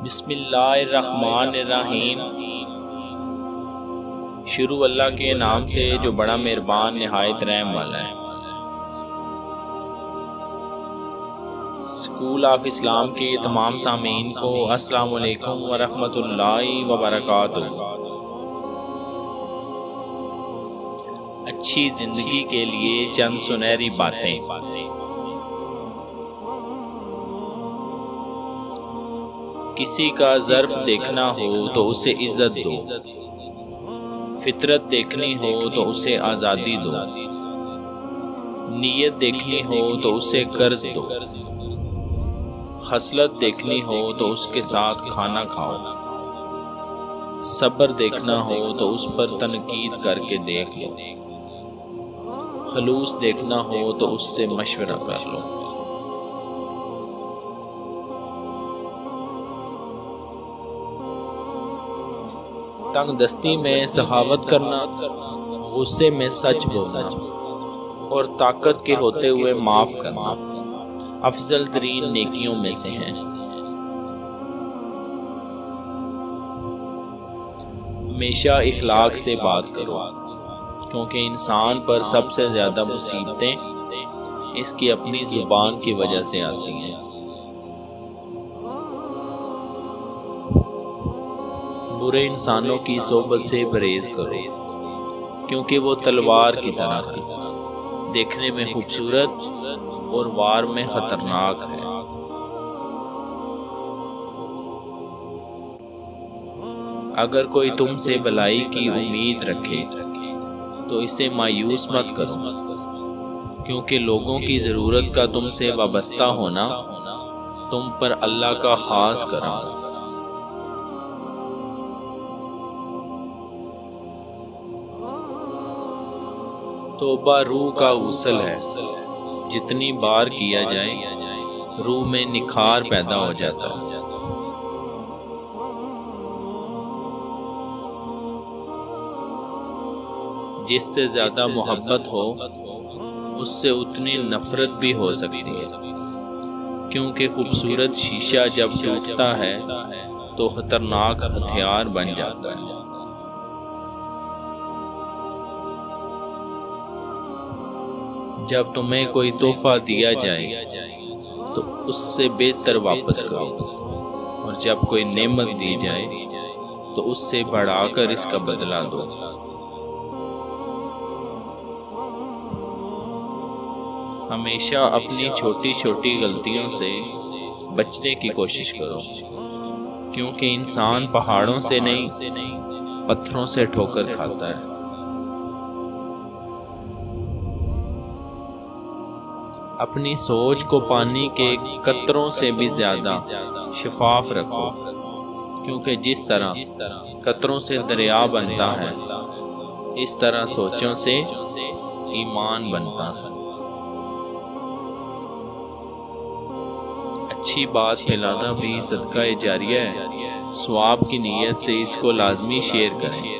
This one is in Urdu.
بسم اللہ الرحمن الرحیم۔ شروع اللہ کے نام سے جو بڑا مہربان نہایت رحم والا ہے۔ اسکول آف اسلام کے تمام سامعین کو السلام علیکم ورحمۃ اللہ وبرکاتہ۔ اچھی زندگی کے لیے چند سنہری باتیں۔ کسی کا ظرف دیکھنا ہو تو اسے عزت دو، فطرت دیکھنی ہو تو اسے آزادی دو، نیت دیکھنی ہو تو اسے قرض دو، خصلت دیکھنی ہو تو اس کے ساتھ کھانا کھاؤ، صبر دیکھنا ہو تو اس پر تنقید کر کے دیکھ لو، خلوص دیکھنا ہو تو اس سے مشورہ کر لو۔ تنگ دستی میں سخاوت کرنا، غصے میں سچ بولنا اور طاقت کے ہوتے ہوئے معاف کرنا افضل ترین نیکیوں میں سے ہیں۔ ہمیشہ اخلاق سے بات کرو، کیونکہ انسان پر سب سے زیادہ مصیبتیں اس کی اپنی زبان کی وجہ سے آتی ہیں۔ برے انسانوں کی صحبت سے پرہیز کرو، کیونکہ وہ تلوار کی طرح ہے، دیکھنے میں خوبصورت اور وار میں خطرناک ہے۔ اگر کوئی تم سے بھلائی کی امید رکھے تو اسے مایوس مت کرو، کیونکہ لوگوں کی ضرورت کا تم سے وابستہ ہونا تم پر اللہ کا خاص کرم ہے۔ توبہ روح کا غسل ہے، جتنی بار کیا جائے روح میں نکھار پیدا ہو جاتا ہے۔ جس سے زیادہ محبت ہو اس سے اتنی نفرت بھی ہو سکتی ہے، کیونکہ خوبصورت شیشہ جب ٹوٹتا ہے تو خطرناک ہتھیار بن جاتا ہے۔ جب تمہیں کوئی تحفہ دیا جائے تو اس سے بہتر واپس کرو، اور جب کوئی نعمت دی جائے تو اس سے بڑھا کر اس کا بدلہ دو۔ ہمیشہ اپنی چھوٹی چھوٹی غلطیوں سے بچنے کی کوشش کرو، کیونکہ انسان پہاڑوں سے نہیں پتھروں سے ٹھوکر کھاتا ہے۔ اپنی سوچ کو پانی کے قطروں سے بھی زیادہ شفاف رکھو، کیونکہ جس طرح قطروں سے دریا بنتا ہے اس طرح سوچوں سے ایمان بنتا ہے۔ اچھی بات پھیلانا بھی صدقہ جاریہ ہے، ثواب کی نیت سے اس کو لازمی شیئر کریں۔